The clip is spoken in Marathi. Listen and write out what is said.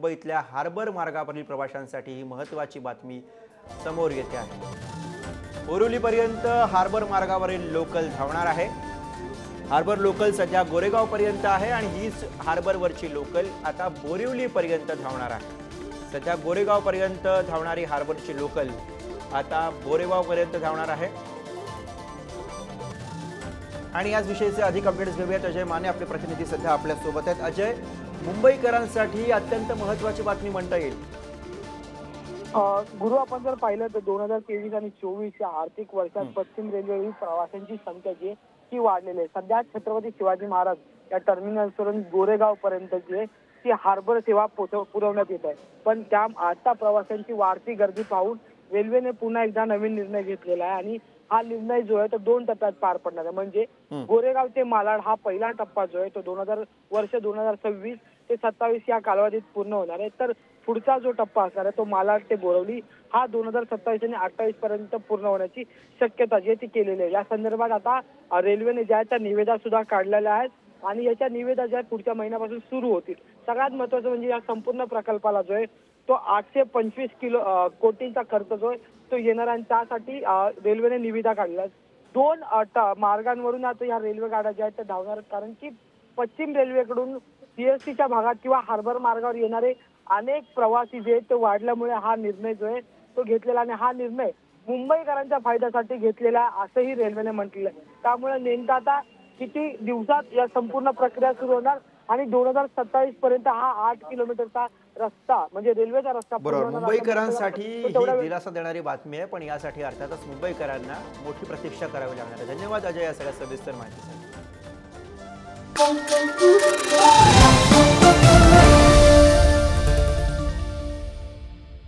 मुंबईतल्या हार्बर मार्गावरील प्रवाशांसाठी ही महत्त्वाची बातमी समोर येते आहे। बोरिवलीपर्यंत हार्बर मार्गावरील लोकल धावणार आहे। हार्बर लोकल सध्या गोरेगावपर्यंत आहे आणि हीच हार्बरवरची लोकल आता बोरिवलीपर्यंत धावणार आहे। सध्या गोरेगावपर्यंत धावणारी हार्बरची लोकल आता बोरेगावपर्यंत धावणार आहे। आणि याच विषयीचे अधिक अपडेट्स घेऊयात। अजय माने आपले प्रतिनिधी सध्या आपल्या सोबत आहेत। अजय, मुंबईकरांसाठी अत्यंत महत्त्वाची बातमी म्हणता येईल। गुरु, आपण जर पाहिलं तर 2023 आणि 24 या आर्थिक वर्षात पश्चिम रेल्वेवरील प्रवाशांची संख्या जी ती वाढलेली आहे। सध्या छत्रपती शिवाजी महाराज या टर्मिनलवरून गोरेगाव पर्यंत जी ती हार्बर सेवा पुरवण्यात येत आहे। पण त्या आता प्रवाशांची वाढती गर्दी पाहून रेल्वेने पुन्हा एकदा नवीन निर्णय घेतलेला आहे आणि हा निर्णय जो आहे तो 2 टप्प्यात पार पडणार आहे। म्हणजे गोरेगाव ते मालाड हा पहिला टप्पा जो आहे तो 2026 ते 27 या कालावधीत पूर्ण होणार आहे। तर पुढचा जो टप्पा असणार आहे तो मालाड ते बोरिवली हा 2027 आणि 28 पर्यंत पूर्ण होण्याची शक्यता जी ती केलेली आहे। या संदर्भात आता रेल्वेने ज्या त्या निविदा सुद्धा काढलेल्या आहेत आणि याच्या निविदा ज्या पुढच्या महिन्यापासून सुरू होतील। सगळ्यात महत्त्वाचं म्हणजे या संपूर्ण प्रकल्पाला जो आहे तो 825 कोटींचा खर्च जो आहे तो येणार आणि त्यासाठी रेल्वेने निविदा काढल्या। 2 मार्गांवरून आता या रेल्वे गाड्या ज्या आहेत त्या धावणार, कारण की पश्चिम रेल्वेकडून सीएसटीच्या भागात किंवा हार्बर मार्गावर येणारे अनेक प्रवासी जे आहेत ते वाढल्यामुळे हा निर्णय जो आहे तो घेतलेला आणि हा निर्णय मुंबईकरांच्या फायद्यासाठी घेतलेला असंही रेल्वेने म्हटलेलं आहे। त्यामुळे नेमका आता किती दिवसात या संपूर्ण प्रक्रिया सुरू होणार आणि 2027 पर्यंत हा 8 किलोमीटरचा रस्ता म्हणजे रेल्वेचा रस्ता बरोबर मुंबईकरांसाठी ही दिलासा देणारी बातमी आहे। पण यासाठी अर्थातच मुंबईकरांना मोठी प्रतीक्षा करावी लागणार आहे। धन्यवाद अजय या सगळ्या सविस्तर माहितीसाठी।